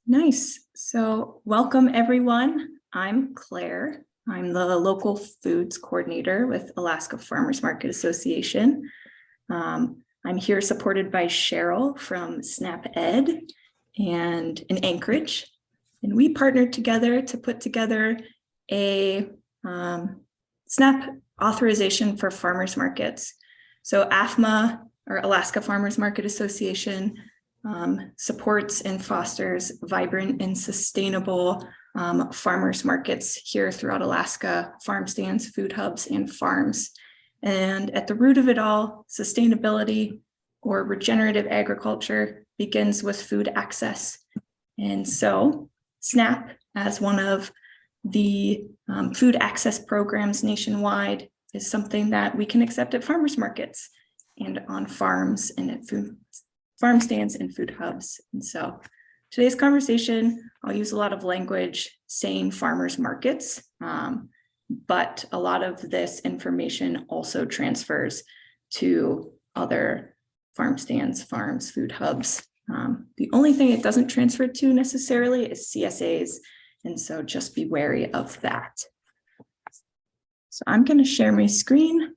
Nice. So welcome everyone. I'm Claire. I'm the local foods coordinator with Alaska Farmers Market Association. I'm here supported by Cheryl from SNAP Ed and in Anchorage. And we partnered together to put together a SNAP authorization for farmers markets. So AFMA, or Alaska Farmers Market Association, supports and fosters vibrant and sustainable farmers markets here throughout Alaska, farm stands, food hubs, and farms. And at the root of it all, sustainability or regenerative agriculture begins with food access. And so SNAP, as one of the food access programs nationwide, is something that we can accept at farmers markets and on farms and at farm stands and food hubs. And so today's conversation, I'll use a lot of language saying farmers markets, but a lot of this information also transfers to other farm stands, farms, food hubs. The only thing it doesn't transfer to necessarily is CSAs, and so just be wary of that. So I'm going to share my screen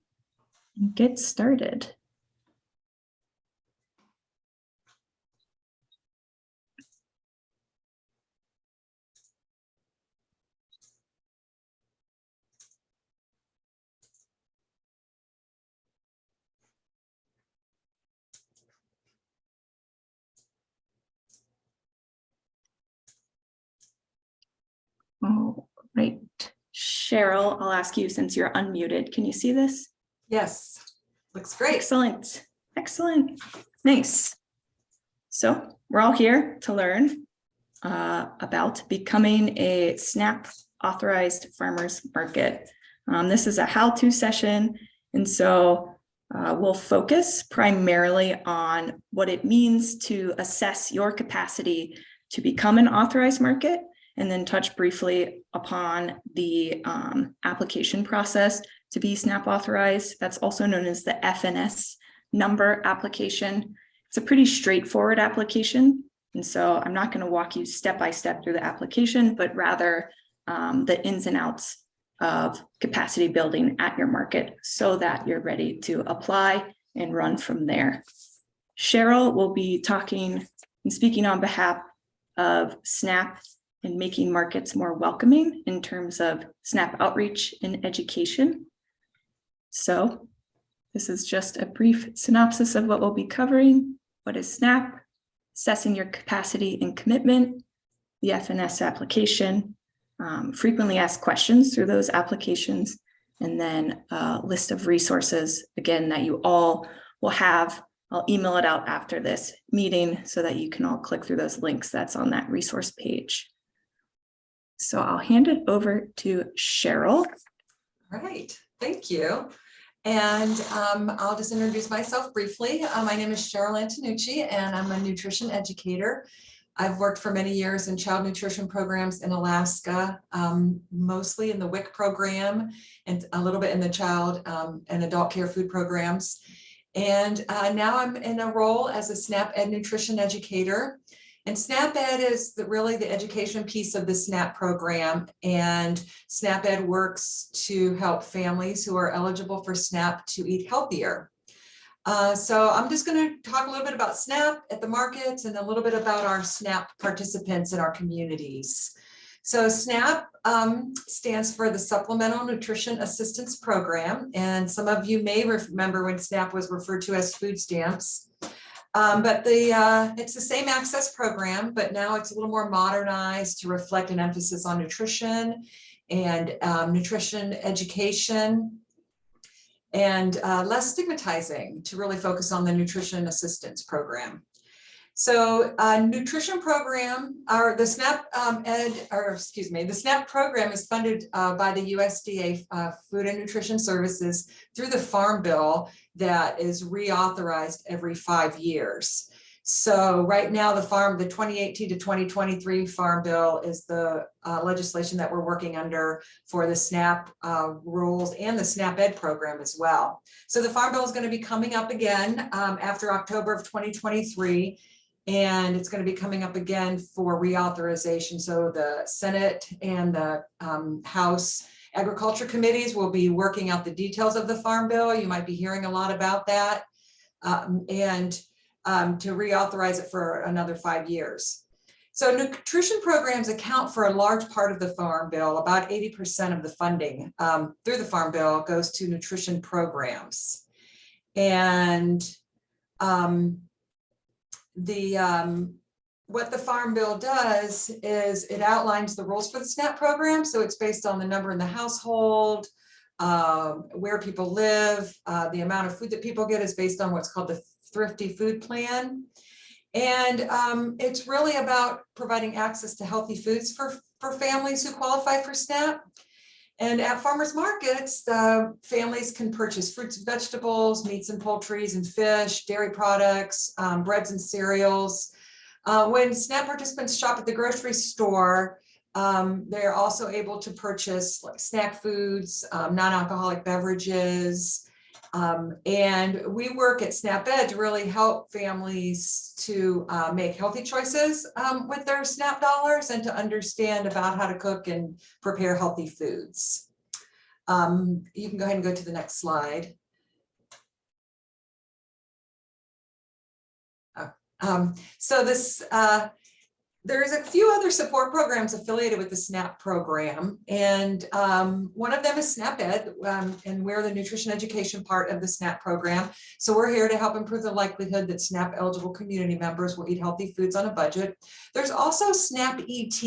and get started. All right, Cheryl, I'll ask you since you're unmuted. Can you see this? Yes, looks great. Excellent, excellent, nice. So we're all here to learn about becoming a SNAP authorized farmers market. This is a how-to session, and so we'll focus primarily on what it means to assess your capacity to become an authorized market, and then touch briefly upon the application process to be SNAP authorized. That's also known as the FNS number application. It's a pretty straightforward application. And so I'm not going to walk you step by step through the application, but rather the ins and outs of capacity building at your market so that you're ready to apply and run from there. Cheryl will be talking and speaking on behalf of SNAP and making markets more welcoming in terms of SNAP outreach and education. So this is just a brief synopsis of what we'll be covering. What is SNAP? Assessing your capacity and commitment, the FNS application, frequently asked questions through those applications, and then a list of resources, again, that you all will have. I'll email it out after this meeting so that you can all click through those links that's on that resource page. So I'll hand it over to Cheryl. All right, thank you. And I'll just introduce myself briefly. My name is Cheryl Antonucci, and I'm a nutrition educator. I've worked for many years in child nutrition programs in Alaska, mostly in the WIC program and a little bit in the child and adult care food programs. And now I'm in a role as a SNAP Ed nutrition educator. And SNAP Ed is really the education piece of the SNAP program, and SNAP Ed works to help families who are eligible for SNAP to eat healthier. So I'm just going to talk a little bit about SNAP at the markets and a little bit about our SNAP participants in our communities. So SNAP stands for the Supplemental Nutrition Assistance Program, and some of you may remember when SNAP was referred to as food stamps. But it's the same access program, but now it's a little more modernized to reflect an emphasis on nutrition and nutrition education, and less stigmatizing to really focus on the nutrition assistance program. So nutrition program, or the SNAP the SNAP program is funded by the USDA Food and Nutrition Services through the Farm Bill that is reauthorized every 5 years. So right now, the 2018 to 2023 Farm Bill is the legislation that we're working under for the SNAP rules and the SNAP Ed program as well. So the Farm Bill is going to be coming up again after October of 2023. and it's going to be coming up again for reauthorization. So the Senate and the House Agriculture Committees will be working out the details of the Farm Bill. You might be hearing a lot about that, and to reauthorize it for another 5 years. So nutrition programs account for a large part of the Farm Bill. About 80% of the funding through the Farm Bill goes to nutrition programs. And what the Farm Bill does is it outlines the rules for the SNAP program. So it's based on the number in the household, where people live, the amount of food that people get is based on what's called the Thrifty Food Plan. And it's really about providing access to healthy foods for families who qualify for SNAP. And at farmers markets, families can purchase fruits and vegetables, meats and poultries and fish, dairy products, breads and cereals. When SNAP participants shop at the grocery store, they're also able to purchase like snack foods, non-alcoholic beverages. And we work at SNAP Ed to really help families to make healthy choices with their SNAP dollars and to understand about how to cook and prepare healthy foods. You can go ahead and go to the next slide. So this, there's a few other support programs affiliated with the SNAP program, and one of them is SNAP Ed, and we're the nutrition education part of the SNAP program. So we're here to help improve the likelihood that SNAP eligible community members will eat healthy foods on a budget. There's also SNAP ET,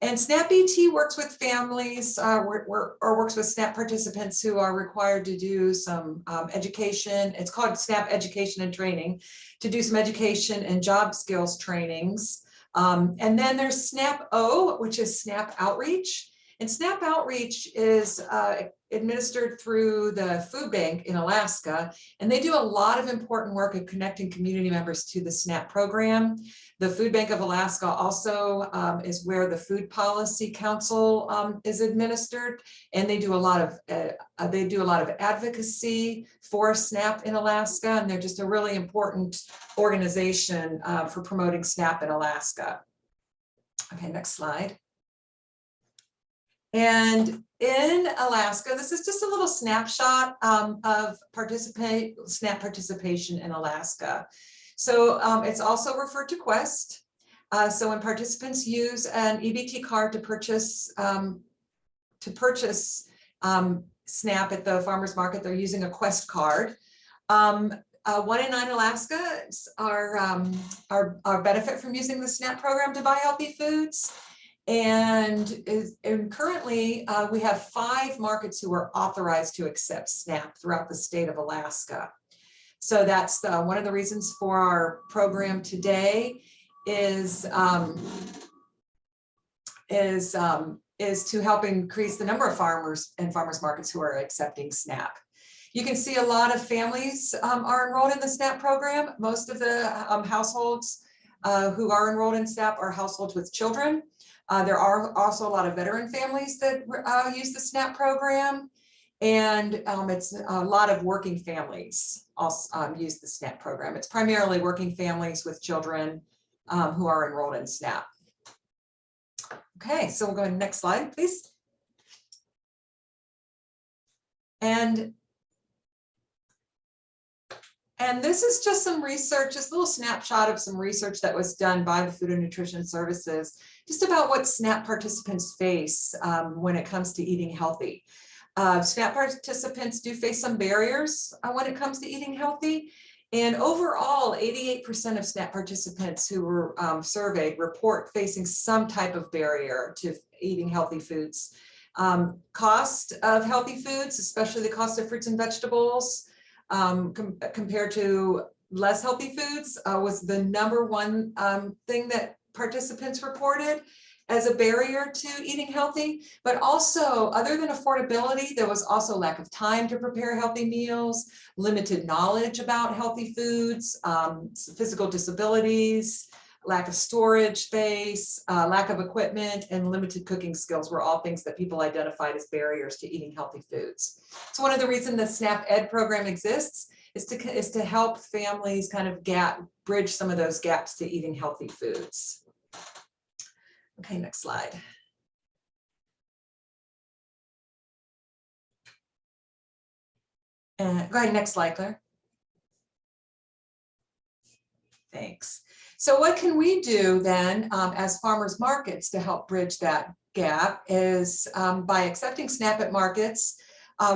and SNAP ET works with families or works with SNAP participants who are required to do some education. It's called SNAP Education and Training, to do some education and job skills trainings. And then there's SNAP O, which is SNAP Outreach. And SNAP Outreach is administered through the food bank in Alaska. And they do a lot of important work of connecting community members to the SNAP program. The Food Bank of Alaska also is where the Food Policy Council is administered. And they do a lot of advocacy for SNAP in Alaska. And they're just a really important organization for promoting SNAP in Alaska. Okay, next slide. And in Alaska, this is just a little snapshot of SNAP participation in Alaska. So it's also referred to Quest. So when participants use an EBT card to purchase SNAP at the farmer's market, they're using a Quest card. 1 in 9 Alaskans are benefit from using the SNAP program to buy healthy foods. And currently we have 5 markets who are authorized to accept SNAP throughout the state of Alaska. So that's one of the reasons for our program today is to help increase the number of farmers and farmers markets who are accepting SNAP. You can see a lot of families are enrolled in the SNAP program. Most of the households who are enrolled in SNAP are households with children. There are also a lot of veteran families that use the SNAP program, and it's a lot of working families also use the SNAP program. It's primarily working families with children who are enrolled in SNAP. Okay, so we'll go to the next slide, please. And this is just some research, just a little snapshot of some research that was done by the Food and Nutrition Services, just about what SNAP participants face when it comes to eating healthy. SNAP participants do face some barriers when it comes to eating healthy. And overall, 88% of SNAP participants who were surveyed report facing some type of barrier to eating healthy foods. Cost of healthy foods, especially the cost of fruits and vegetables, compared to less healthy foods, was the #1 thing that participants reported as a barrier to eating healthy. But also, other than affordability, there was also lack of time to prepare healthy meals, limited knowledge about healthy foods, physical disabilities, lack of storage space, lack of equipment, and limited cooking skills were all things that people identified as barriers to eating healthy foods. So one of the reasons the SNAP Ed program exists is to help families kind of bridge some of those gaps to eating healthy foods. Okay, next slide. And go ahead, next slide, Claire. Thanks. So what can we do then as farmers markets to help bridge that gap is by accepting SNAP at markets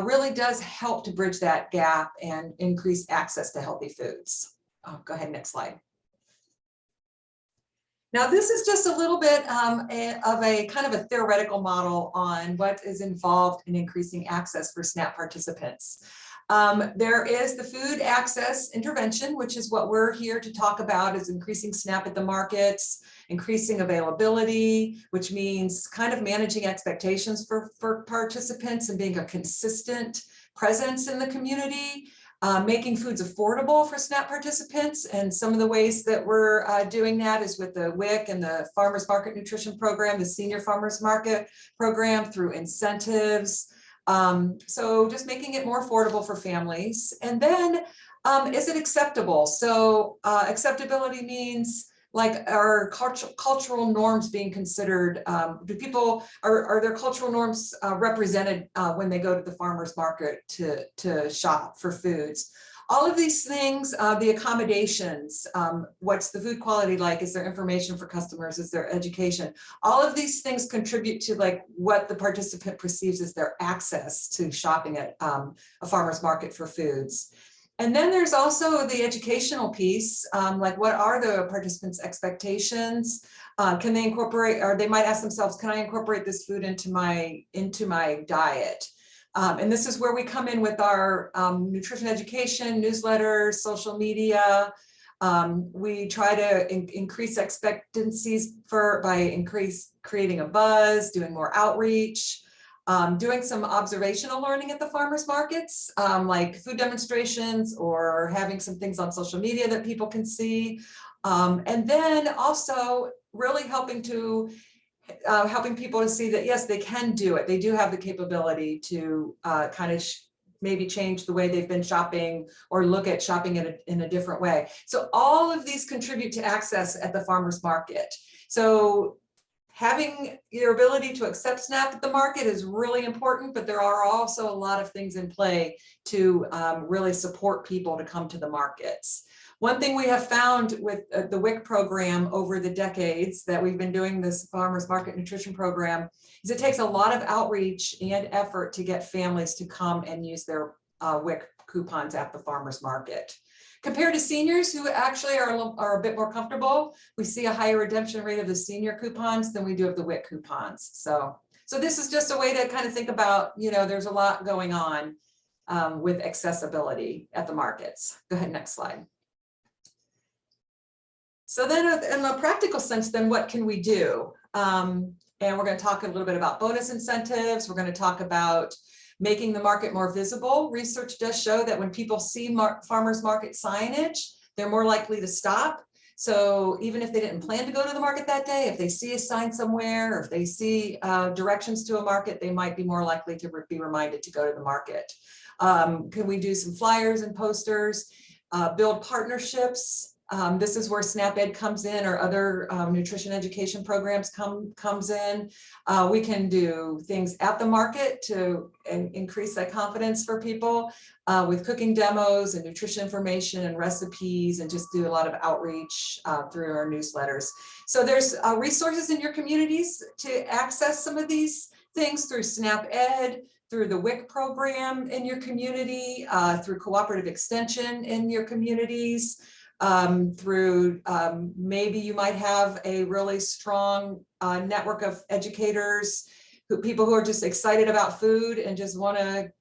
really does help to bridge that gap and increase access to healthy foods. Go ahead, next slide. Now, this is just a little bit of a kind of a theoretical model on what is involved in increasing access for SNAP participants. There is the food access intervention, which is what we're here to talk about, is increasing SNAP at the markets, increasing availability, which means kind of managing expectations for participants and being a consistent presence in the community. Making foods affordable for SNAP participants, and some of the ways that we're doing that is with the WIC and the Farmers Market Nutrition Program, the Senior Farmers Market Program, through incentives. So just making it more affordable for families. And then is it acceptable? So acceptability means, like, are cultural norms being considered? Are their cultural norms represented when they go to the farmer's market to shop for foods? All of these things, the accommodations, what's the food quality like? Is there information for customers? Is there education? All of these things contribute to like what the participant perceives as their access to shopping at a farmer's market for foods. And then there's also the educational piece, like what are the participants' expectations? Can they incorporate, or they might ask themselves, can I incorporate this food into my diet? And this is where we come in with our nutrition education, newsletters, social media. We try to increase expectancies by creating a buzz, doing more outreach. Doing some observational learning at the farmers markets, like food demonstrations or having some things on social media that people can see. And then also really helping people to see that, yes, they can do it. They do have the capability to kind of maybe change the way they've been shopping or look at shopping in a different way. So all of these contribute to access at the farmers market. So having your ability to accept SNAP at the market is really important, but there are also a lot of things in play to really support people to come to the markets. One thing we have found with the WIC program over the decades that we've been doing this Farmers Market Nutrition Program is it takes a lot of outreach and effort to get families to come and use their WIC coupons at the farmers market. Compared to seniors who actually are a bit more comfortable, we see a higher redemption rate of the senior coupons than we do of the WIC coupons. So this is just a way to kind of think about, there's a lot going on with accessibility at the markets. Go ahead, next slide. So then in a practical sense, then what can we do? And we're going to talk a little bit about bonus incentives. We're going to talk about making the market more visible. Research does show that when people see farmers market signage, they're more likely to stop. So even if they didn't plan to go to the market that day, if they see a sign somewhere, or if they see directions to a market, they might be more likely to be reminded to go to the market. Can we do some flyers and posters, build partnerships? This is where SNAP Ed comes in, or other nutrition education programs comes in. We can do things at the market to increase that confidence for people with cooking demos and nutrition information and recipes, and just do a lot of outreach through our newsletters. So there's resources in your communities to access some of these things through SNAP Ed, through the WIC program in your community, through cooperative extension in your communities. Through maybe you might have a really strong network of educators, people who are just excited about food and just want to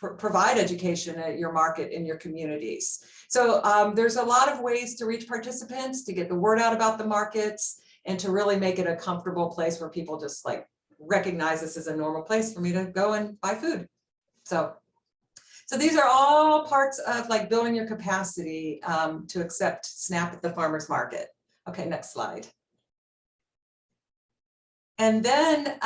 provide education at your market in your communities. So there's a lot of ways to reach participants, to get the word out about the markets, and to really make it a comfortable place where people just like recognize this as a normal place for me to go and buy food. So these are all parts of like building your capacity to accept SNAP at the farmers market. Okay, next slide. And then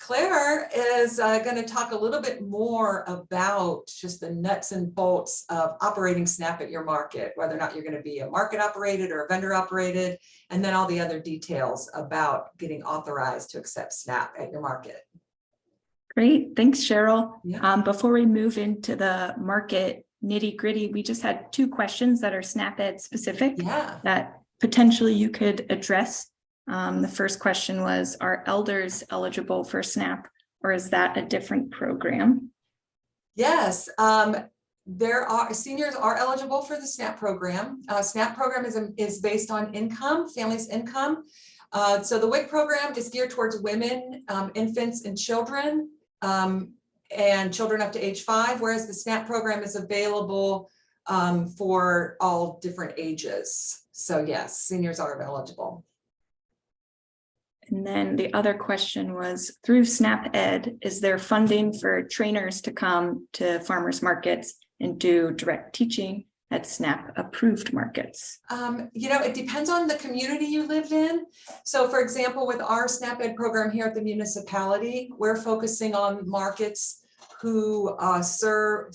Claire is going to talk a little bit more about just the nuts and bolts of operating SNAP at your market, whether or not you're going to be a market operated or a vendor operated, and then all the other details about getting authorized to accept SNAP at your market. Great, thanks, Cheryl. Yeah. Before we move into the market nitty gritty, we just had 2 questions that are SNAP Ed specific that potentially you could address. The first question was, are elders eligible for SNAP, or is that a different program? Yes, seniors are eligible for the SNAP program. SNAP program is based on income, family's income. So the WIC program is geared towards women, infants, and children up to age 5, whereas the SNAP program is available for all different ages. So yes, seniors are eligible. And then the other question was, through SNAP Ed, is there funding for trainers to come to farmers markets and do direct teaching at SNAP approved markets? It depends on the community you lived in. So for example, with our SNAP Ed program here at the municipality, we're focusing on markets who serve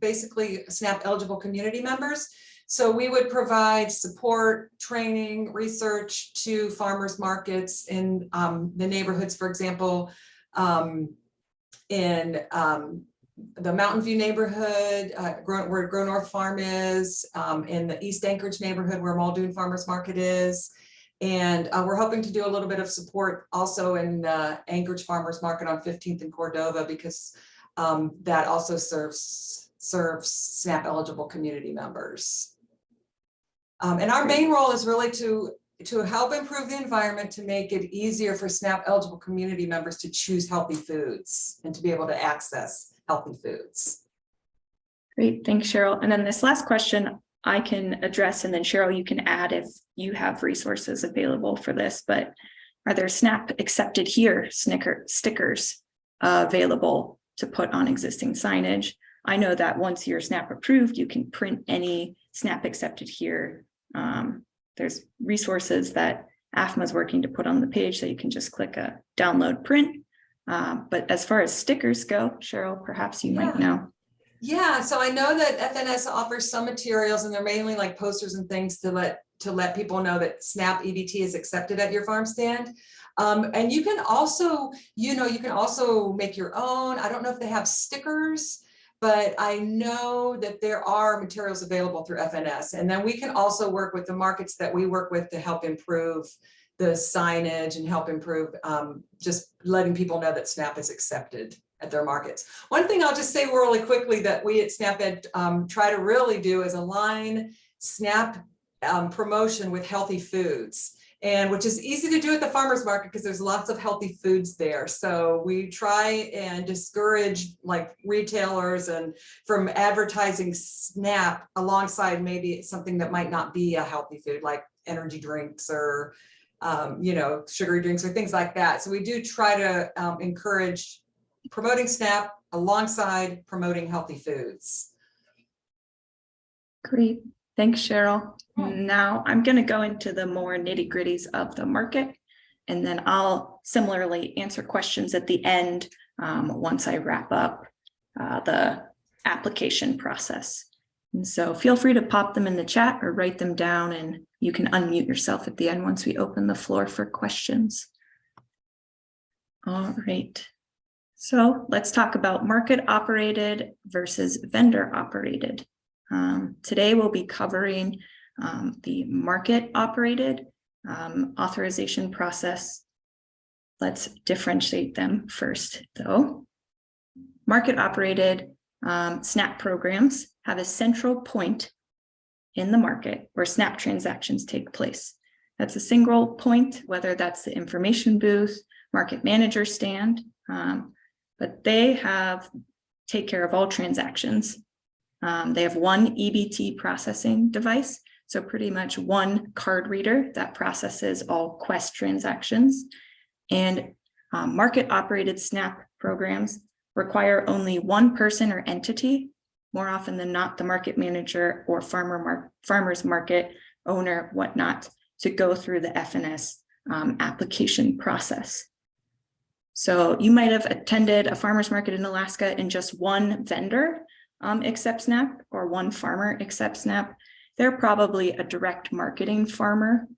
basically SNAP eligible community members. So we would provide support, training, research to farmers markets in the neighborhoods, for example, in the Mountain View neighborhood, where Grow North Farm is, in the East Anchorage neighborhood where Muldoon Farmers Market is. And we're hoping to do a little bit of support also in the Anchorage Farmers Market on 15th and Cordova, because that also serves SNAP eligible community members. And our main role is really to help improve the environment, to make it easier for SNAP eligible community members to choose healthy foods and to be able to access healthy foods. Great, thanks, Cheryl. And then this last question I can address, and then Cheryl, you can add if you have resources available for this, but are there SNAP accepted here stickers available to put on existing signage? I know that once you're SNAP approved, you can print any SNAP accepted here. There's resources that AFMA is working to put on the page, so you can just click a download print. But as far as stickers go, Cheryl, perhaps you might know. Yeah, so I know that FNS offers some materials, and they're mainly like posters and things to let people know that SNAP EBT is accepted at your farm stand. And you can also, make your own. I don't know if they have stickers, but I know that there are materials available through FNS. And then we can also work with the markets that we work with to help improve the signage and help improve just letting people know that SNAP is accepted at their markets. One thing I'll just say really quickly that we at SNAP Ed try to really do is align SNAP promotion with healthy foods, and which is easy to do at the farmers market because there's lots of healthy foods there. So we try and discourage like retailers and from advertising SNAP alongside maybe something that might not be a healthy food, like energy drinks or sugary drinks or things like that. So we do try to encourage promoting SNAP alongside promoting healthy foods. Great, thanks, Cheryl. Now I'm going to go into the more nitty-gritties of the market, and then I'll similarly answer questions at the end once I wrap up the application process. And so feel free to pop them in the chat or write them down, and you can unmute yourself at the end once we open the floor for questions. All right. So let's talk about market operated versus vendor operated. Today we'll be covering the market operated authorization process. Let's differentiate them first though. Market operated SNAP programs have a central point in the market where SNAP transactions take place. That's a single point, whether that's the information booth, market manager stand, but they take care of all transactions. They have one EBT processing device, so pretty much one card reader that processes all Quest transactions. And market operated SNAP programs require only one person or entity, more often than not the market manager or farmer's market owner, whatnot, to go through the FNS application process. So you might have attended a farmer's market in Alaska and just one vendor accepts SNAP or one farmer accepts SNAP. They're probably a direct marketing farmer.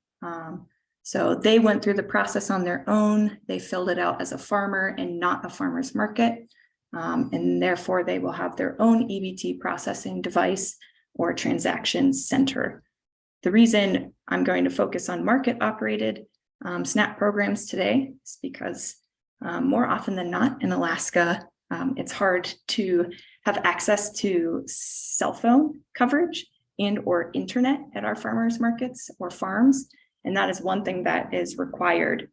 So they went through the process on their own. They filled it out as a farmer and not a farmer's market. And therefore they will have their own EBT processing device or transaction center. The reason I'm going to focus on market operated SNAP programs today is because more often than not in Alaska, it's hard to have access to cell phone coverage and or internet at our farmers markets or farms. And that is one thing that is required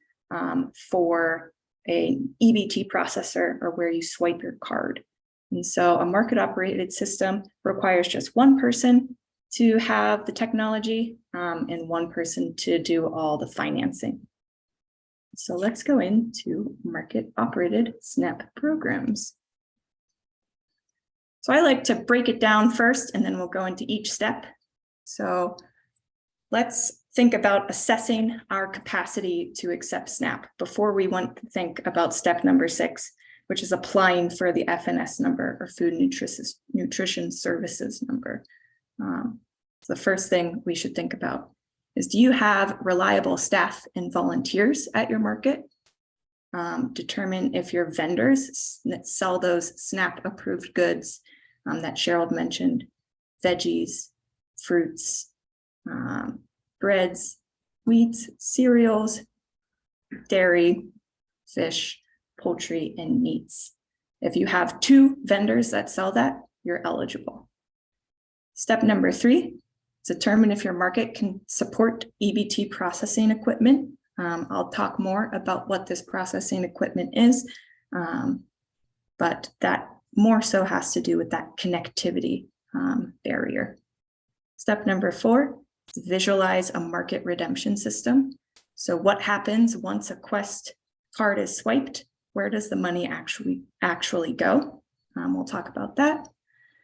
for an EBT processor or where you swipe your card. And so a market operated system requires just one person to have the technology and one person to do all the financing. So let's go into market operated SNAP programs. So I like to break it down first and then we'll go into each step. So let's think about assessing our capacity to accept SNAP before we want to think about step number 6, which is applying for the FNS number or Food Nutrition Services number. So the first thing we should think about is, do you have reliable staff and volunteers at your market? Determine if your vendors that sell those SNAP approved goods that Cheryl mentioned, veggies, fruits, breads, wheats, cereals, dairy, fish, poultry, and meats. If you have 2 vendors that sell that, you're eligible. Step number 3, determine if your market can support EBT processing equipment. I'll talk more about what this processing equipment is, but that more so has to do with that connectivity barrier. Step number 4, visualize a market redemption system. So what happens once a Quest card is swiped? Where does the money actually go? We'll talk about that.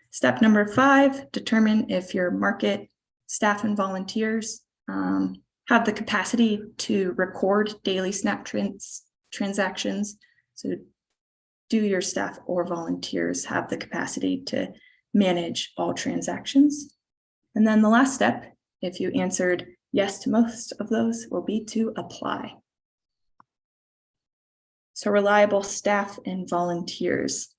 Step number 5, determine if your market staff and volunteers have the capacity to record daily SNAP transactions. So do your staff or volunteers have the capacity to manage all transactions? And then the last step, if you answered yes to most of those, will be to apply. So reliable staff and volunteers.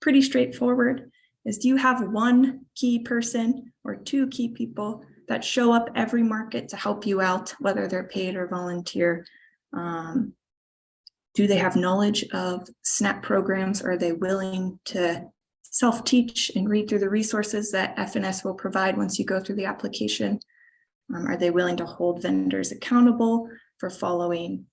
Pretty straightforward. Is, do you have 1 key person or 2 key people that show up every market to help you out, whether they're paid or volunteer? Do they have knowledge of SNAP programs? Are they willing to self-teach and read through the resources that FNS will provide once you go through the application? Are they willing to hold vendors accountable for following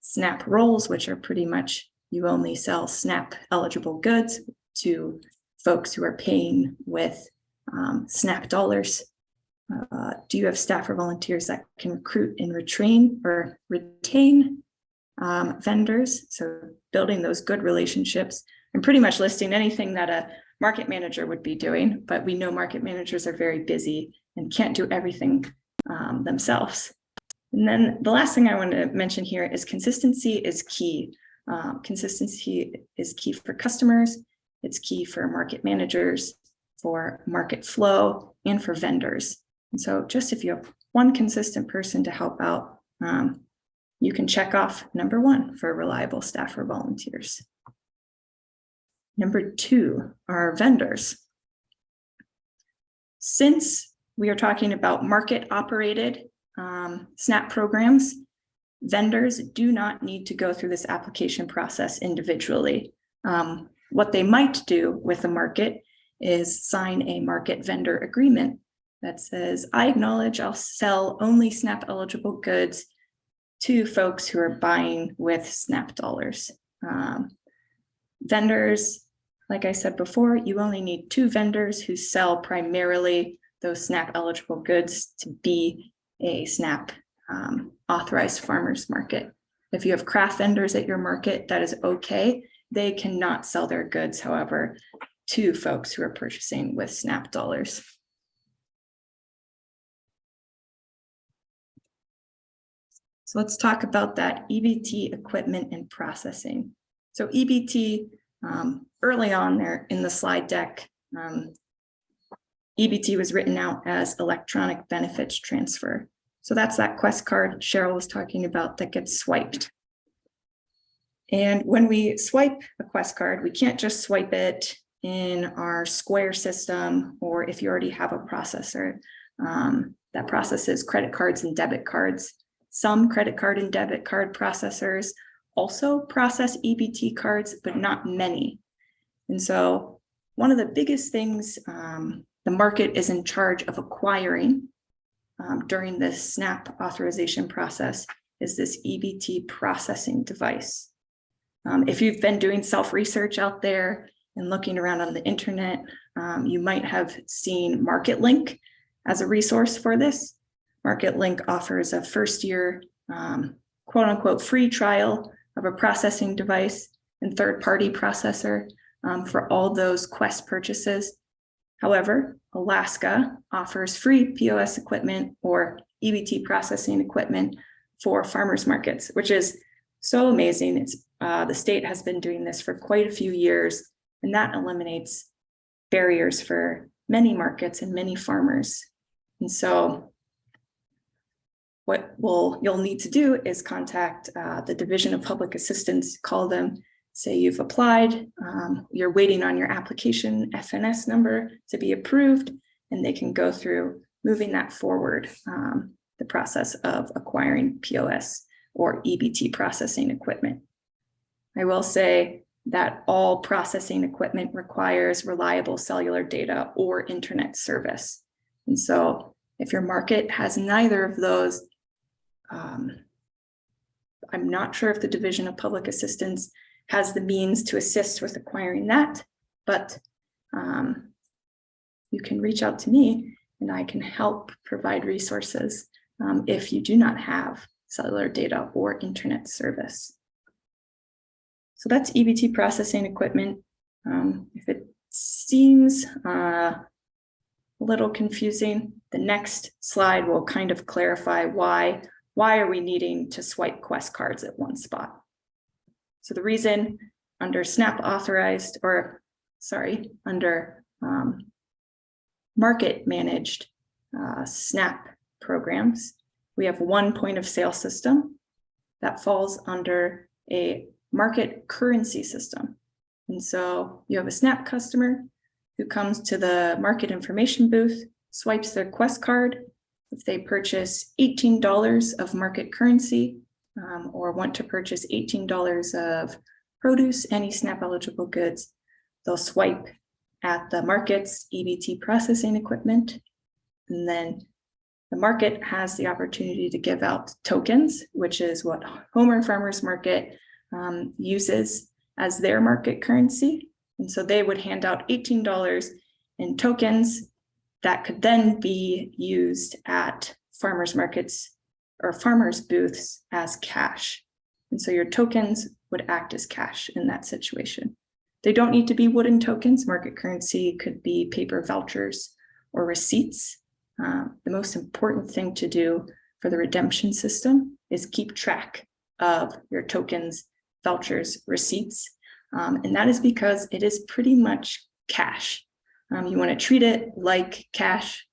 SNAP rules, which are pretty much you only sell SNAP eligible goods to folks who are paying with SNAP dollars? Do you have staff or volunteers that can recruit and retain vendors? So building those good relationships and pretty much listing anything that a market manager would be doing, but we know market managers are very busy and can't do everything themselves. And then the last thing I want to mention here is consistency is key. Consistency is key for customers. It's key for market managers, for market flow, and for vendors. And so just if you have 1 consistent person to help out, you can check off number 1 for reliable staff or volunteers. Number 2 are vendors. Since we are talking about market operated SNAP programs, vendors do not need to go through this application process individually. What they might do with the market is sign a market vendor agreement that says, I acknowledge I'll sell only SNAP eligible goods to folks who are buying with SNAP dollars. Vendors, like I said before, you only need 2 vendors who sell primarily those SNAP eligible goods to be a SNAP authorized farmers market. If you have craft vendors at your market, that is okay. They cannot sell their goods, however, to folks who are purchasing with SNAP dollars. So let's talk about that EBT equipment and processing. So EBT, early on there in the slide deck, EBT was written out as electronic benefits transfer. So that's that Quest card Cheryl was talking about that gets swiped. And when we swipe a Quest card, we can't just swipe it in our Square system, or if you already have a processor that processes credit cards and debit cards. Some credit card and debit card processors also process EBT cards, but not many. And so one of the biggest things the market is in charge of acquiring during this SNAP authorization process is this EBT processing device. If you've been doing self-research out there and looking around on the internet, you might have seen MarketLink as a resource for this. MarketLink offers a first-year quote unquote free trial of a processing device and third-party processor for all those Quest purchases. However, Alaska offers free POS equipment or EBT processing equipment for farmers markets, which is so amazing. It's the state has been doing this for quite a few years, and that eliminates barriers for many markets and many farmers. And so what you'll need to do is contact the Division of Public Assistance, call them, say you've applied, you're waiting on your application FNS number to be approved, and they can go through moving that forward, the process of acquiring POS or EBT processing equipment. I will say that all processing equipment requires reliable cellular data or internet service. And so if your market has neither of those, I'm not sure if the Division of Public Assistance has the means to assist with acquiring that, but you can reach out to me and I can help provide resources if you do not have cellular data or internet service. So that's EBT processing equipment. If it seems a little confusing, the next slide will kind of clarify why are we needing to swipe Quest cards at one spot. So the reason under SNAP authorized, or sorry, under market managed SNAP programs, we have one point of sale system that falls under a market currency system. And so you have a SNAP customer who comes to the market information booth, swipes their Quest card. If they purchase $18 of market currency or want to purchase $18 of produce, any SNAP eligible goods, they'll swipe at the market's EBT processing equipment. And then the market has the opportunity to give out tokens, which is what Homer Farmers Market uses as their market currency. And so they would hand out $18 in tokens that could then be used at farmers markets or farmers booths as cash. And so your tokens would act as cash in that situation. They don't need to be wooden tokens. Market currency could be paper vouchers or receipts. The most important thing to do for the redemption system is keep track of your tokens, vouchers, receipts. And that is because it is pretty much cash. You want to treat it like cash,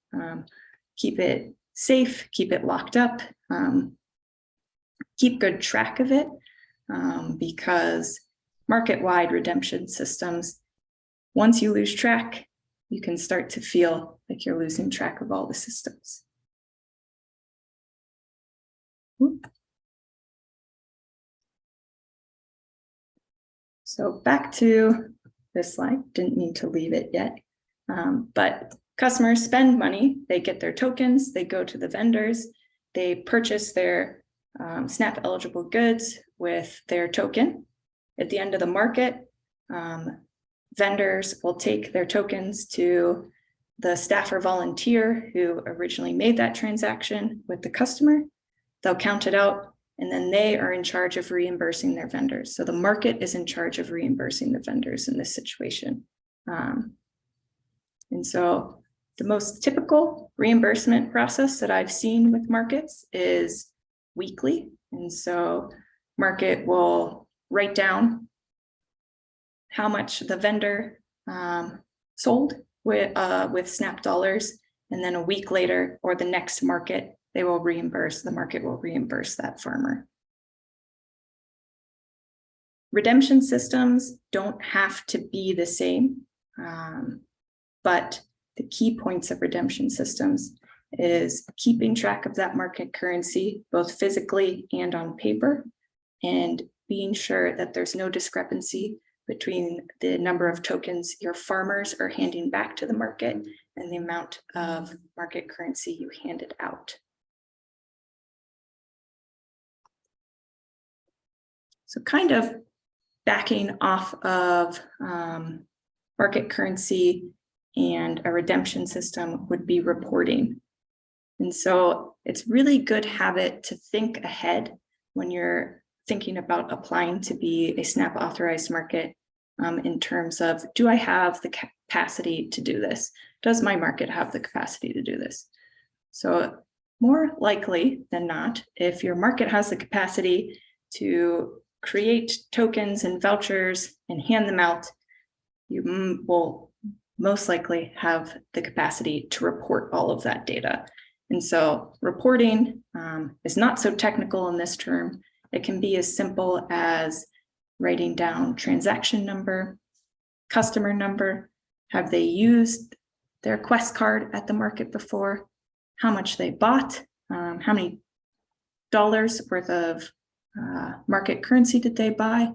keep it safe, keep it locked up, keep good track of it, because market-wide redemption systems, once you lose track, you can start to feel like you're losing track of all the systems. So back to this slide, didn't mean to leave it yet, but customers spend money, they get their tokens, they go to the vendors, they purchase their SNAP eligible goods with their token. At the end of the market, vendors will take their tokens to the staff or volunteer who originally made that transaction with the customer. They'll count it out, and then they are in charge of reimbursing their vendors. So the market is in charge of reimbursing the vendors in this situation. And so the most typical reimbursement process that I've seen with markets is weekly. And so market will write down how much the vendor sold with SNAP dollars, and then a week later or the next market, the market will reimburse that farmer. Redemption systems don't have to be the same, but the key points of redemption systems is keeping track of that market currency, both physically and on paper, and being sure that there's no discrepancy between the number of tokens your farmers are handing back to the market and the amount of market currency you handed out. So kind of backing off of market currency and a redemption system would be reporting. And so it's really good habit to think ahead when you're thinking about applying to be a SNAP authorized market in terms of, do I have the capacity to do this? Does my market have the capacity to do this? So more likely than not, if your market has the capacity to create tokens and vouchers and hand them out, you will most likely have the capacity to report all of that data. And so reporting is not so technical in this term. It can be as simple as writing down transaction number, customer number, have they used their Quest card at the market before, how much they bought, how many dollars worth of market currency did they buy,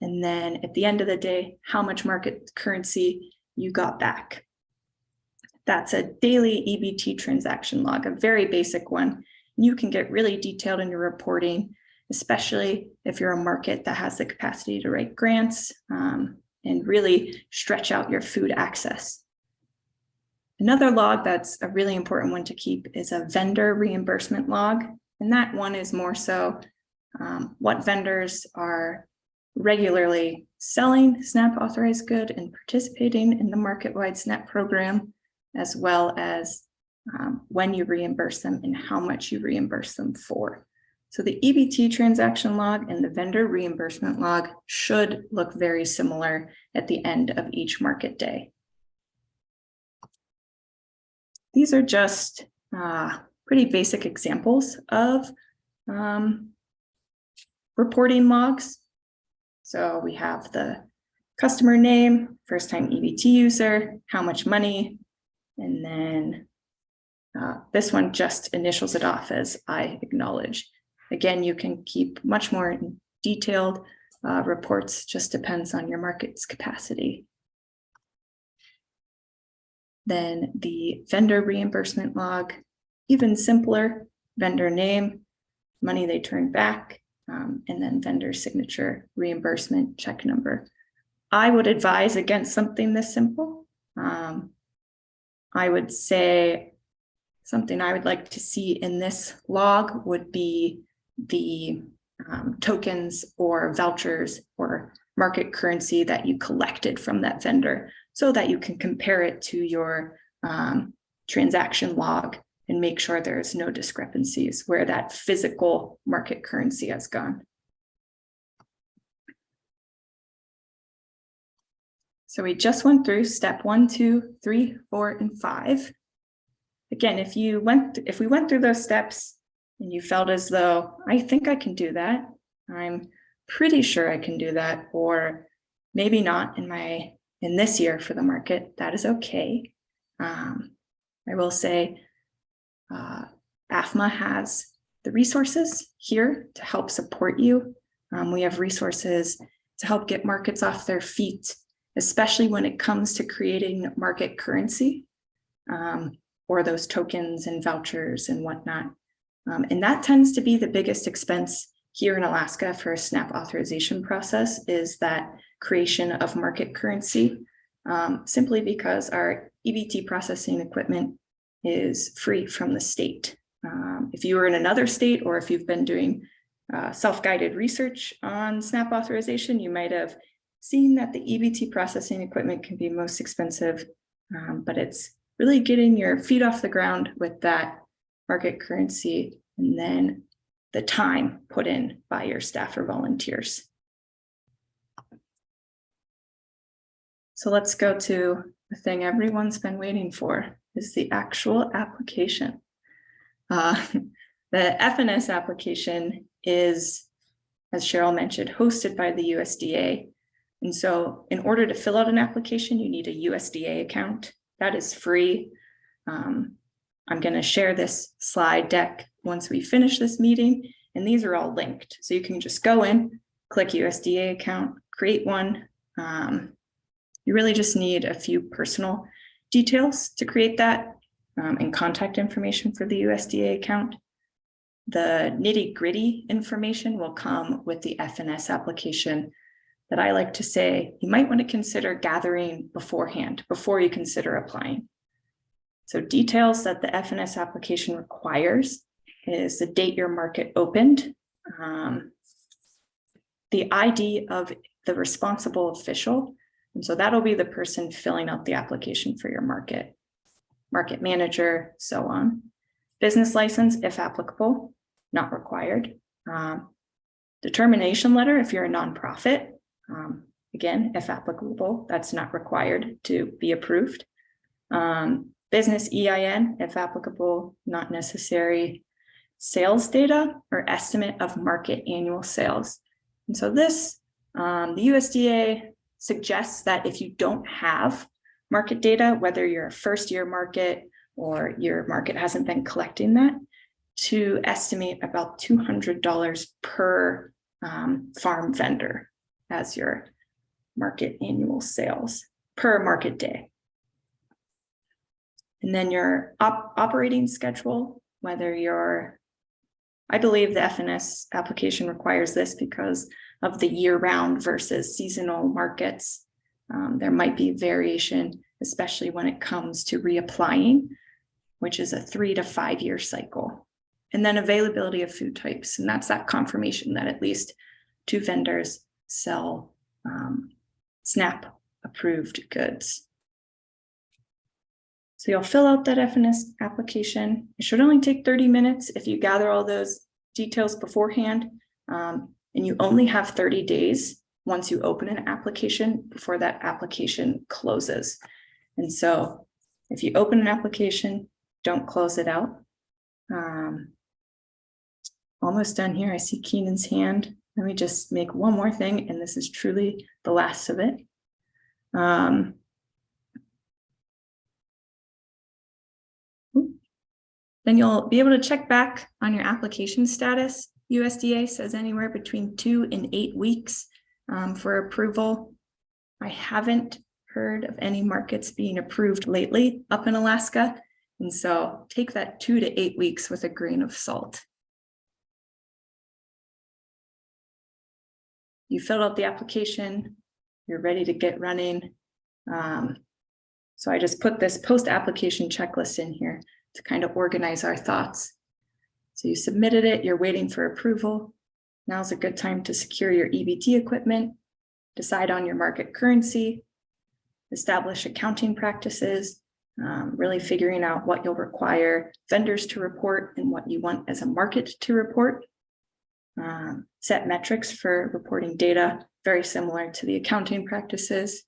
and then at the end of the day, how much market currency you got back. That's a daily EBT transaction log, a very basic one. You can get really detailed in your reporting, especially if you're a market that has the capacity to write grants and really stretch out your food access. Another log that's a really important one to keep is a vendor reimbursement log. And that one is more so what vendors are regularly selling SNAP authorized good and participating in the market-wide SNAP program, as well as when you reimburse them and how much you reimburse them for. So the EBT transaction log and the vendor reimbursement log should look very similar at the end of each market day. These are just pretty basic examples of reporting logs. So we have the customer name, first time EBT user, how much money, and then this one just initials it off as I acknowledge. Again, you can keep much more detailed reports, just depends on your market's capacity. Then the vendor reimbursement log, even simpler, vendor name, money they turned back, and then vendor signature, reimbursement, check number. I would advise against something this simple. I would say something I would like to see in this log would be the tokens or vouchers or market currency that you collected from that vendor, so that you can compare it to your transaction log and make sure there's no discrepancies where that physical market currency has gone. So we just went through step 1, 2, 3, 4, and 5. Again, if we went through those steps and you felt as though, I think I can do that, I'm pretty sure I can do that, or maybe not in this year for the market, that is okay. I will say AFMA has the resources here to help support you. We have resources to help get markets off their feet, especially when it comes to creating market currency or those tokens and vouchers and whatnot. And that tends to be the biggest expense here in Alaska for a SNAP authorization process, is that creation of market currency, simply because our EBT processing equipment is free from the state. If you were in another state, or if you've been doing self-guided research on SNAP authorization, you might have seen that the EBT processing equipment can be most expensive, but it's really getting your feet off the ground with that market currency and then the time put in by your staff or volunteers. So let's go to the thing everyone's been waiting for, is the actual application. The FNS application is, as Cheryl mentioned, hosted by the USDA. And so in order to fill out an application, you need a USDA account. That is free. I'm going to share this slide deck once we finish this meeting, and these are all linked. So you can just go in, click USDA account, create one. You really just need a few personal details to create that, and contact information for the USDA account. The nitty-gritty information will come with the FNS application that I like to say you might want to consider gathering beforehand, before you consider applying. So details that the FNS application requires is the date your market opened, the ID of the responsible official. And so that'll be the person filling out the application for your market manager, so on. Business license, if applicable, not required. Determination letter, if you're a nonprofit, again, if applicable, that's not required to be approved. Business EIN, if applicable, not necessary. Sales data or estimate of market annual sales. And so this, the USDA suggests that if you don't have market data, whether you're a first-year market or your market hasn't been collecting that, to estimate about $200 per farm vendor as your market annual sales per market day. And then your operating schedule, whether you're, I believe the FNS application requires this because of the year-round versus seasonal markets. There might be variation, especially when it comes to reapplying, which is a 3 to 5 year cycle. And then availability of food types. And that's that confirmation that at least 2 vendors sell SNAP approved goods. So you'll fill out that FNS application. It should only take 30 minutes if you gather all those details beforehand. And you only have 30 days once you open an application before that application closes. And so if you open an application, don't close it out. Almost done here. I see Keenan's hand. Let me just make one more thing, and this is truly the last of it. Then you'll be able to check back on your application status. USDA says anywhere between 2 and 8 weeks for approval. I haven't heard of any markets being approved lately up in Alaska. And so take that 2 to 8 weeks with a grain of salt. You filled out the application, you're ready to get running. So I just put this post-application checklist in here to kind of organize our thoughts. So you submitted it, you're waiting for approval. Now's a good time to secure your EBT equipment, decide on your market currency, establish accounting practices, really figuring out what you'll require vendors to report and what you want as a market to report. Set metrics for reporting data, very similar to the accounting practices.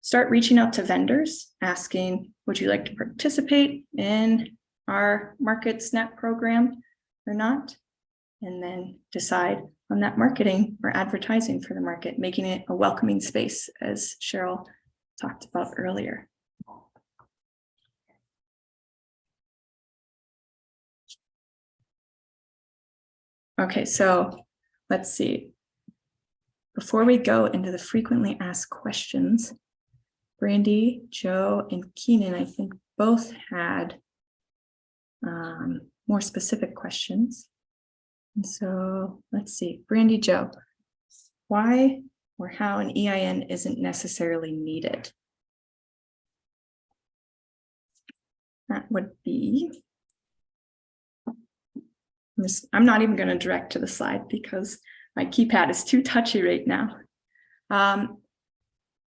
Start reaching out to vendors, asking, would you like to participate in our market SNAP program or not? And then decide on that marketing or advertising for the market, making it a welcoming space, as Cheryl talked about earlier. Okay, so let's see. Before we go into the frequently asked questions, Brandy, Joe, and Keenan, I think both had more specific questions. And so let's see, Brandy, Joe, why or how an EIN isn't necessarily needed? That would be, I'm not even going to direct to the slide because my keypad is too touchy right now.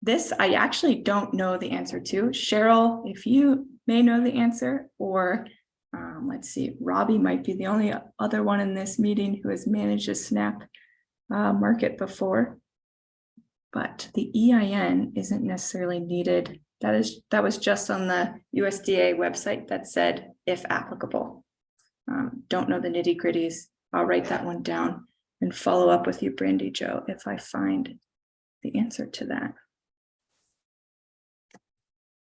This I actually don't know the answer to. Cheryl, if you may know the answer, or Let's see, Robbie might be the only other one in this meeting who has managed a SNAP market before. But the EIN isn't necessarily needed. That was just on the USDA website that said if applicable. Don't know the nitty gritties. I'll write that one down and follow up with you, Brandy Joe, if I find the answer to that.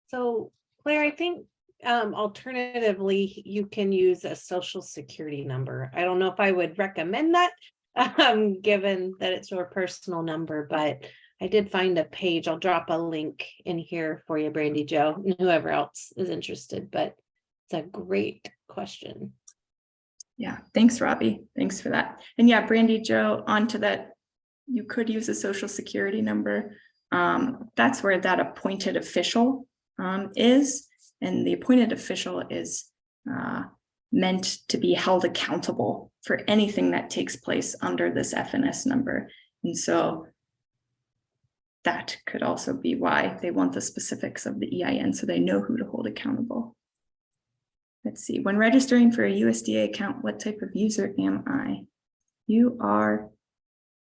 So Claire, I think alternatively, you can use a social security number. I don't know if I would recommend that, given that it's your personal number, but I did find a page. I'll drop a link in here for you, Brandy Joe, and whoever else is interested, but it's a great question. Yeah, thanks, Robbie. Thanks for that. And yeah, Brandy Joe, onto that, you could use a social security number. That's where that appointed official is. And the appointed official is meant to be held accountable for anything that takes place under this FNS number. And so that could also be why they want the specifics of the EIN so they know who to hold accountable. Let's see, when registering for a USDA account, what type of user am I? You are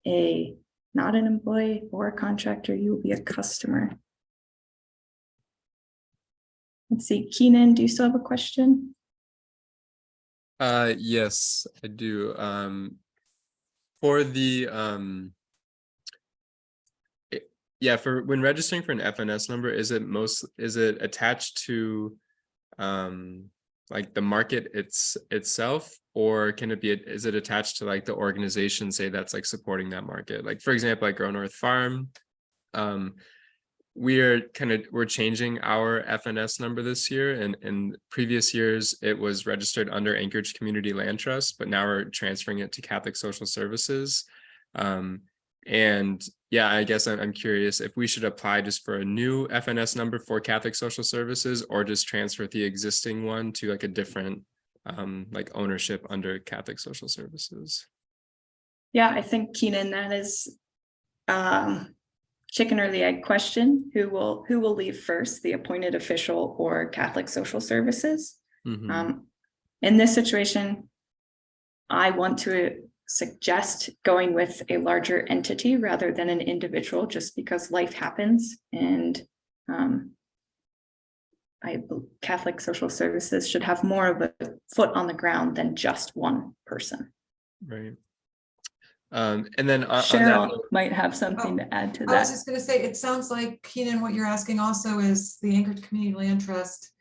not an employee or a contractor, you will be a customer. Let's see, Keenan, do you still have a question? Yes, I do. For the for when registering for an FNS number, is it attached to like the market itself, or can it be, is it attached to like the organization, say, that's like supporting that market? Like, for example, like Grow North Farm, we're changing our FNS number this year, and in previous years it was registered under Anchorage Community Land Trust, but now we're transferring it to Catholic Social Services. And yeah, I guess I'm curious if we should apply just for a new FNS number for Catholic Social Services, or just transfer the existing one to like a different like ownership under Catholic Social Services. Yeah, I think, Keenan, that is chicken or the egg question. Who will leave first, the appointed official or Catholic Social Services? Mm-hmm. In this situation, I want to suggest going with a larger entity rather than an individual, just because life happens, and Catholic Social Services should have more of a foot on the ground than just one person. Right. And then Cheryl might have something to add to that. I was just going to say, it sounds like, Keenan, what you're asking also is the Anchorage Community Land Trust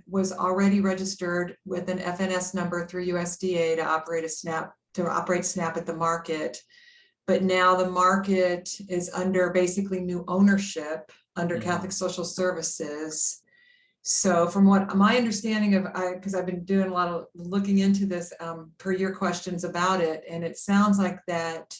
was already registered with an FNS number through USDA to operate SNAP at the market. But now the market is under basically new ownership under Catholic Social Services. So from what my understanding of, because I've been doing a lot of looking into this per your questions about it, and it sounds like that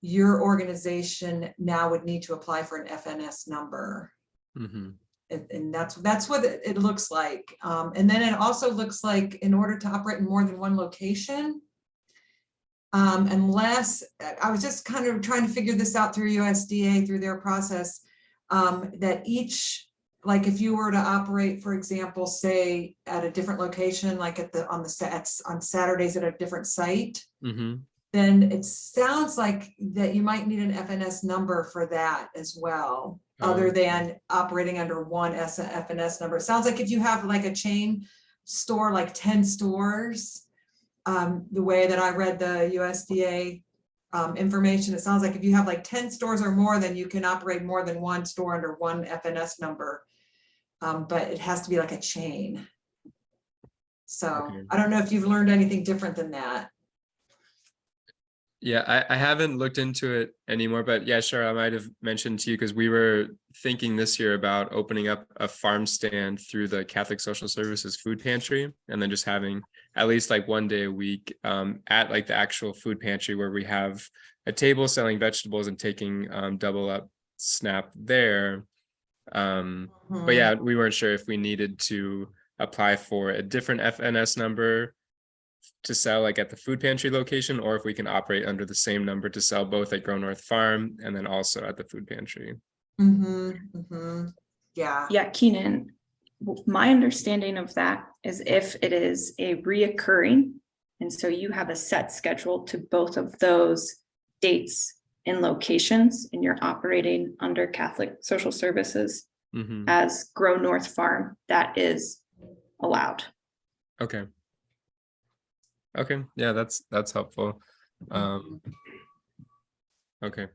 your organization now would need to apply for an FNS number. Mm-hmm. And that's what it looks like. And then it also looks like in order to operate in more than one location, unless, I was just kind of trying to figure this out through USDA, through their process, that each, like if you were to operate, for example, say at a different location, like on Saturdays at a different site, then it sounds like that you might need an FNS number for that as well, other than operating under one FNS number. It sounds like if you have like a chain store, like 10 stores, the way that I read the USDA information, it sounds like if you have like 10 stores or more, then you can operate more than one store under one FNS number. But it has to be like a chain. So I don't know if you've learned anything different than that. Yeah, I haven't looked into it anymore, but yeah, sure. I might have mentioned to you, because we were thinking this year about opening up a farm stand through the Catholic Social Services food pantry, and then just having at least like one day a week at like the actual food pantry, where we have a table selling vegetables and taking double up SNAP there. But yeah, we weren't sure if we needed to apply for a different FNS number to sell like at the food pantry location, or if we can operate under the same number to sell both at Grow North Farm and then also at the food pantry. Yeah. Yeah, Keenan, my understanding of that is if it is a reoccurring, and so you have a set schedule to both of those dates and locations, and you're operating under Catholic Social Services Mhm. as Grow North Farm, that is allowed. Okay. Okay, yeah, that's helpful. Okay,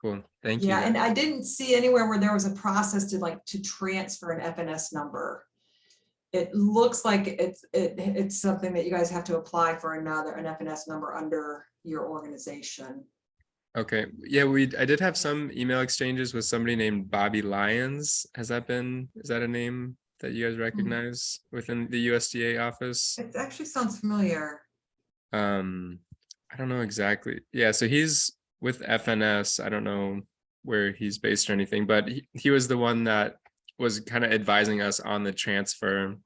cool. Thank you. Yeah, and guys. I didn't see anywhere where there was a process to transfer an FNS number. It looks like it's something that you guys have to apply for an FNS number under your organization. Okay, yeah, I did have some email exchanges with somebody named Bobby Lyons. Is that a name that you guys recognize within the USDA office? It actually sounds familiar. I don't know exactly. Yeah, so he's with FNS. I don't know where he's based or anything, but he was the one that was kind of advising us on the transfer.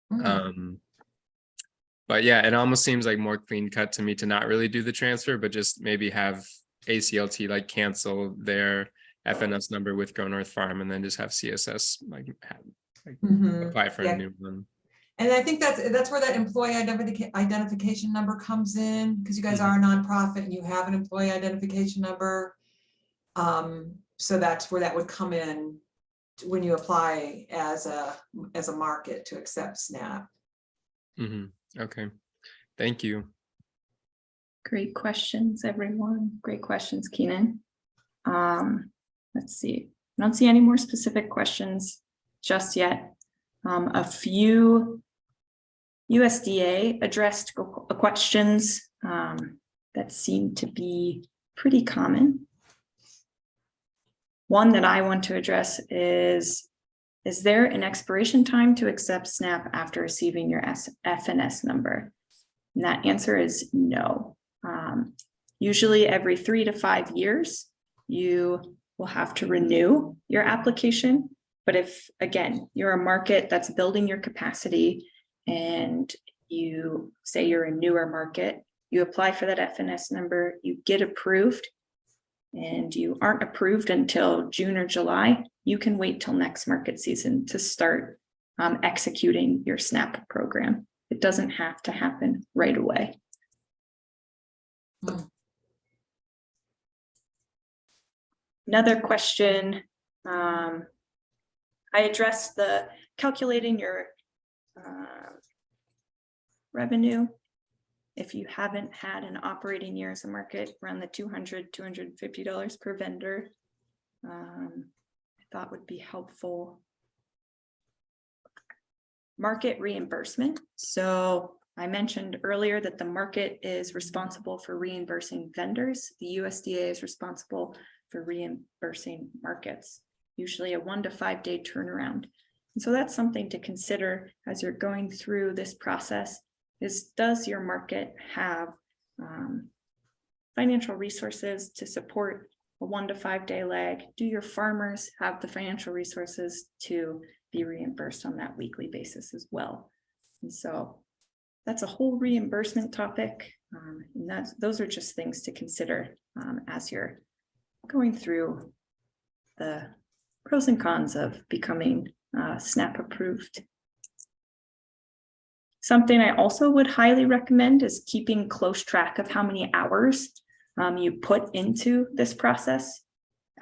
But yeah, it almost seems like more clean cut to me to not really do the transfer, but just maybe have ACLT like cancel their FNS number with Go North Farm and then just have CSS apply for a new one. And I think that's where that employee identification number comes in, because you guys are a nonprofit and you have an employee identification number. So that's where that would come in when you apply as a market to accept SNAP. Okay, thank you. Great questions, everyone. Great questions, Keenan. Let's see. I don't see any more specific questions just yet. A few USDA addressed questions that seem to be pretty common. One that I want to address is there an expiration time to accept SNAP after receiving your FNS number? And that answer is no. Usually every 3 to 5 years, you will have to renew your application. But if, again, you're a market that's building your capacity and you say you're a newer market, you apply for that FNS number, you get approved, and you aren't approved until June or July, you can wait till next market season to start executing your SNAP program. It doesn't have to happen right away. Another question, I addressed the calculating your revenue. If you haven't had an operating year as a market, around the $200, $250 per vendor, I thought would be helpful. Market reimbursement. So I mentioned earlier that the market is responsible for reimbursing vendors. The USDA is responsible for reimbursing markets, usually a 1 to 5 day turnaround. And so that's something to consider as you're going through this process is, does your market have financial resources to support a 1 to 5 day lag? Do your farmers have the financial resources to be reimbursed on that weekly basis as well? And so that's a whole reimbursement topic. And those are just things to consider as you're going through the pros and cons of becoming SNAP approved. Something I also would highly recommend is keeping close track of how many hours you put into this process,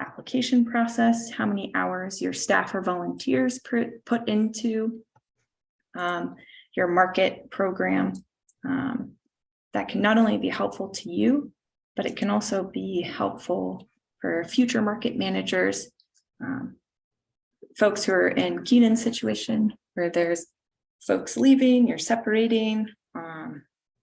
application process, how many hours your staff or volunteers put into your market program. That can not only be helpful to you, but it can also be helpful for future market managers, folks who are in Keenan's situation, where there's folks leaving, you're separating,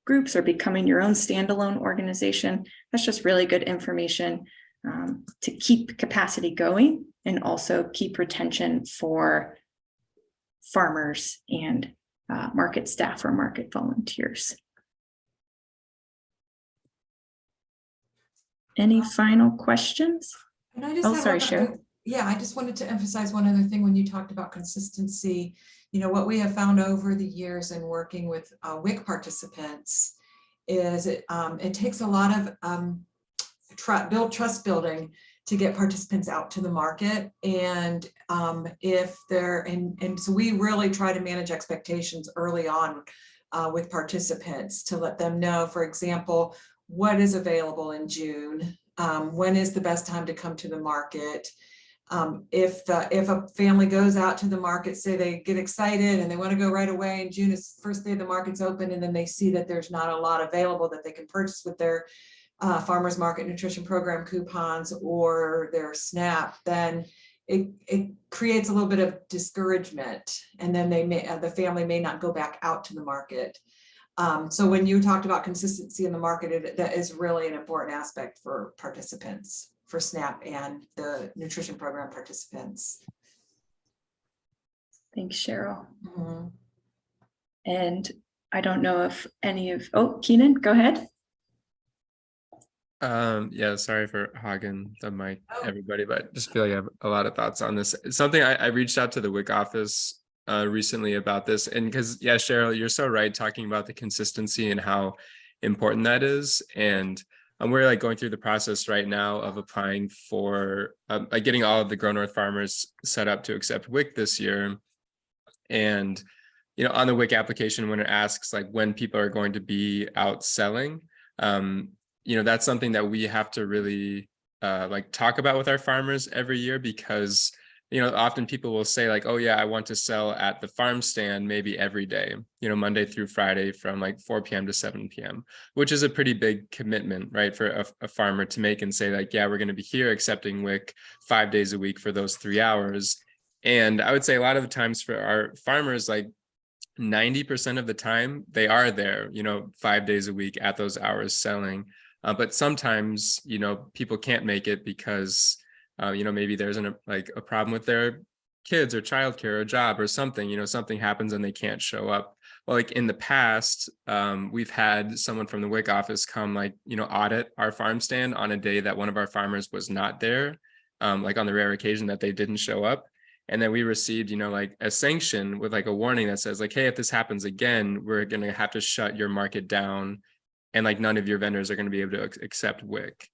groups are becoming your own standalone organization. That's just really good information to keep capacity going and also keep retention for farmers and market staff or market volunteers. Any final questions? And I just sorry, Cheryl. Yeah, I just wanted to emphasize one other thing when you talked about consistency. You know, what we have found over the years in working with WIC participants is it takes a lot of trust building to get participants out to the market. And if they're, and so we really try to manage expectations early on with participants to let them know, for example, what is available in June, when is the best time to come to the market. If a family goes out to the market, say they get excited and they want to go right away, and June is first day the market's open, and then they see that there's not a lot available that they can purchase with their farmers market nutrition program coupons or their SNAP, then it creates a little bit of discouragement, and then the family may not go back out to the market. So when you talked about consistency in the market, that is really an important aspect for participants, for SNAP and the nutrition program participants. Thanks, Cheryl. Mm-hmm. And I don't know if any of, oh, Keenan, go ahead. Yeah, sorry for hogging the mic, everybody, but just feel like I have a lot of thoughts on this. It's something I reached out to the WIC office recently about this, and because yeah, Cheryl, you're so right, talking about the consistency and how important that is. And we're like going through the process right now of applying for like getting all of the Grow North farmers set up to accept WIC this year. And you know, on the WIC application, when it asks like when people are going to be out selling, you know, that's something that we have to really like talk about with our farmers every year, because you know, often people will say like, oh yeah, I want to sell at the farm stand maybe every day, you know, Monday through Friday from like 4 p.m. to 7 p.m., which is a pretty big commitment, right, for a farmer to make and say like, yeah, we're going to be here accepting WIC 5 days a week for those 3 hours. And I would say a lot of the times for our farmers, like 90% of the time they are there, you know, 5 days a week at those hours selling. But sometimes, you know, people can't make it because, you know, maybe there's a problem with their kids or childcare or a job or something, you know, something happens and they can't show up. Well, like in the past, we've had someone from the WIC office come like, you know, audit our farm stand on a day that one of our farmers was not there, like on the rare occasion that they didn't show up. And then we received, you know, like a sanction with like a warning that says like, hey, if this happens again, we're going to have to shut your market down. And like none of your vendors are going to be able to accept WIC.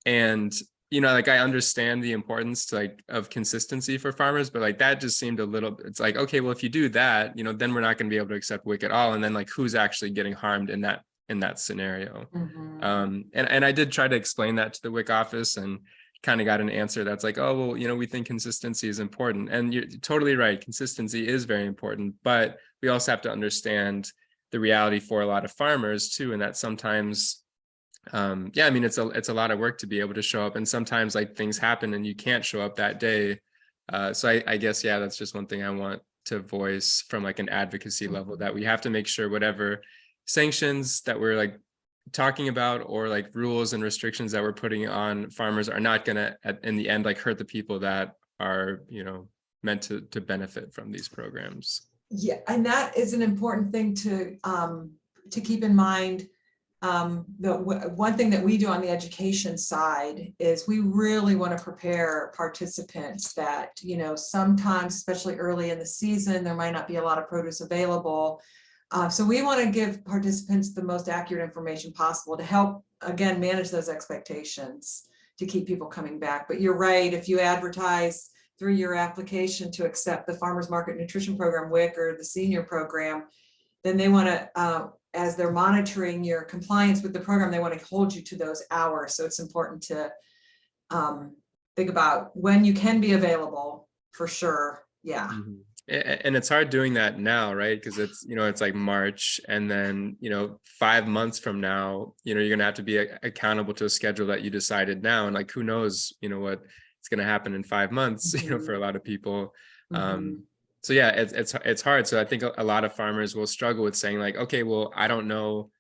And, you know, like I understand the importance to, like of consistency for farmers, but like that just seemed a little, it's like, okay, well, if you do that, you know, then we're not going to be able to accept WIC at all. And then like who's actually getting harmed in that scenario? Mm-hmm. And I did try to explain that to the WIC office and kind of got an answer that's like, oh, well, you know, we think consistency is important. And you're totally right. Consistency is very important, but we also have to understand the reality for a lot of farmers too, and that sometimes yeah, I mean it's a lot of work to be able to show up, and sometimes like things happen and you can't show up that day. So I guess yeah, that's just one thing I want to voice from like an advocacy level, that we have to make sure whatever sanctions that we're like talking about or like rules and restrictions that we're putting on farmers are not gonna in the end like hurt the people that are, you know, meant to benefit from these programs. Yeah, and that is an important thing to keep in mind. The one thing that we do on the education side is we really want to prepare participants that, you know, sometimes, especially early in the season, there might not be a lot of produce available. So we want to give participants the most accurate information possible to help, again, manage those expectations to keep people coming back. But you're right, if you advertise through your application to accept the Farmers Market Nutrition Program WIC or the senior program, then they want to, as they're monitoring your compliance with the program, they want to hold you to those hours. So it's important to think about when you can be available for sure. Yeah. Mm-hmm. And it's hard doing that now, right? Because it's, you know, it's like March, and then, you know, 5 months from now, you know, you're going to have to be accountable to a schedule that you decided now. And like, who knows, you know, what it's going to happen in 5 months, you know, for a lot of people. So yeah, it's hard. So I think a lot of farmers will struggle with saying like, okay, well, I don't know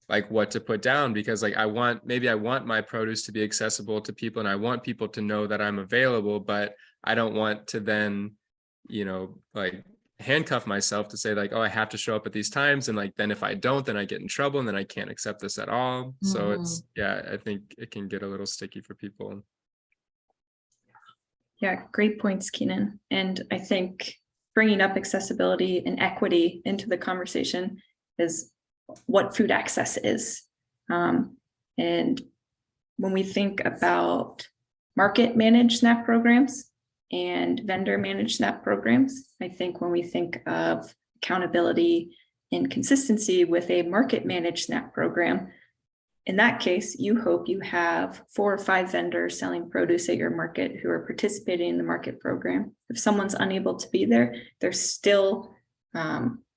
like what to put down, because like I want my produce to be accessible to people, and I want people to know that I'm available, but I don't want to then, you know, like handcuff myself to say like, oh, I have to show up at these times, and like then if I don't, then I get in trouble, and then I can't accept this at all. So it's, yeah, I think it can get a little sticky for people. Yeah, great points, Keenan. And I think bringing up accessibility and equity into the conversation is what food access is. And when we think about market managed SNAP programs and vendor managed SNAP programs. I think when we think of accountability and consistency with a market managed SNAP program, in that case, you hope you have 4 or 5 vendors selling produce at your market who are participating in the market program. If someone's unable to be there, there's still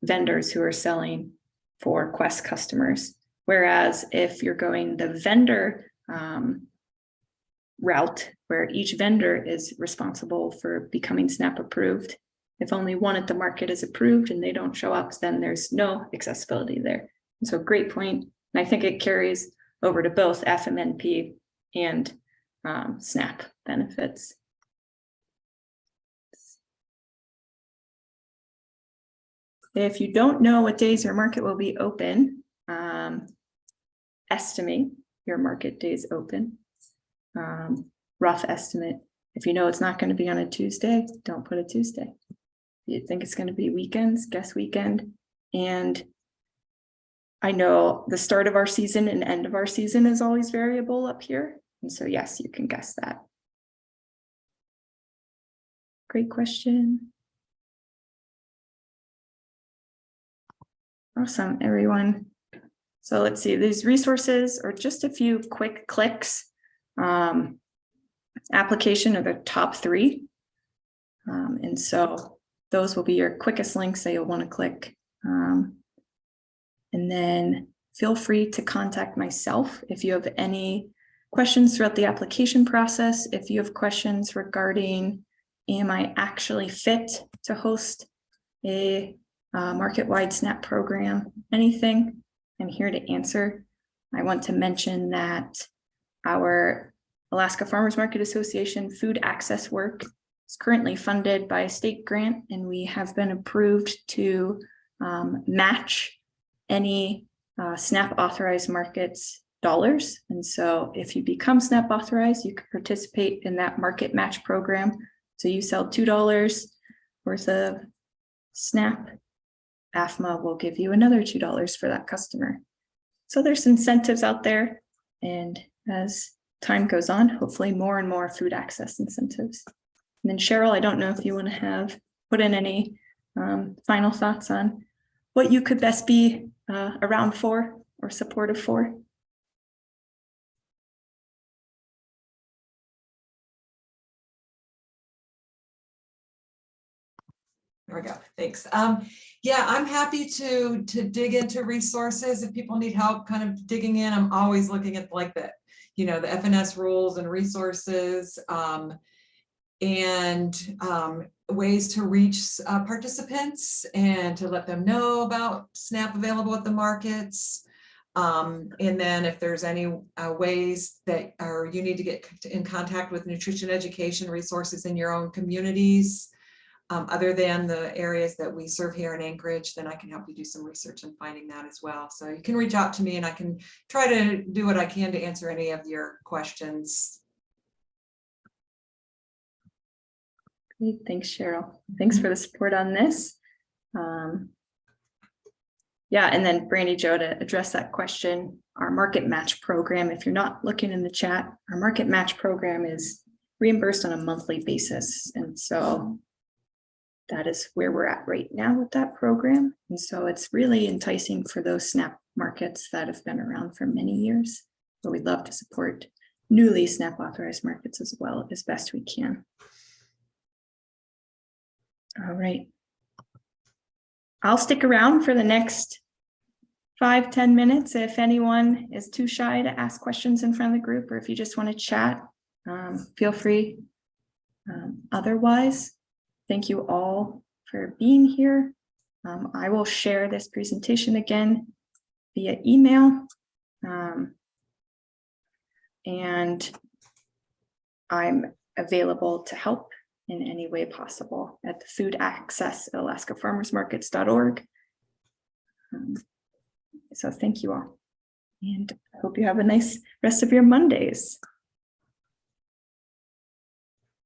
vendors who are selling for Quest customers. Whereas if you're going the vendor route, where each vendor is responsible for becoming SNAP approved, if only one at the market is approved and they don't show up, then there's no accessibility there. And so great point. And I think it carries over to both FMNP and SNAP benefits. If you don't know what days your market will be open, estimate your market days open. Rough estimate. If you know it's not going to be on a Tuesday, don't put a Tuesday. If you think it's going to be weekends, guess weekend. And I know the start of our season and end of our season is always variable up here. And so yes, you can guess that. Great question. Awesome, everyone. So let's see, these resources are just a few quick clicks. Application are the top 3. And so those will be your quickest links that you'll want to click. And then feel free to contact myself if you have any questions throughout the application process. If you have questions regarding, am I actually fit to host a market-wide SNAP program, anything, I'm here to answer. I want to mention that our Alaska Farmers Market Association food access work is currently funded by a state grant, and we have been approved to match any SNAP authorized markets dollars. And so if you become SNAP authorized, you can participate in that market match program. So you sell $2 worth of SNAP, AFMA will give you another $2 for that customer. So there's incentives out there. And as time goes on, hopefully more and more food access incentives. And then Cheryl, I don't know if you want to put in any final thoughts on what you could best be around for or supportive for. There we go. Thanks. Yeah, I'm happy to dig into resources if people need help kind of digging in. I'm always looking at like the FNS rules and resources and ways to reach participants and to let them know about SNAP available at the markets. And then if there's any ways that you need to get in contact with nutrition education resources in your own communities, other than the areas that we serve here in Anchorage, then I can help you do some research in finding that as well. So you can reach out to me and I can try to do what I can to answer any of your questions. Great, thanks, Cheryl. Thanks for the support on this. Yeah, and then Brandy Jo, to address that question, our market match program, if you're not looking in the chat, our market match program is reimbursed on a monthly basis. And so that is where we're at right now with that program. And so it's really enticing for those SNAP markets that have been around for many years. But we'd love to support newly SNAP authorized markets as well as best we can. All right. I'll stick around for the next 5-10 minutes. If anyone is too shy to ask questions in front of the group, or if you just want to chat, feel free. Otherwise, thank you all for being here. I will share this presentation again via email. And I'm available to help in any way possible at the food access at alaskafarmersmarkets.org. So thank you all, and I hope you have a nice rest of your Mondays.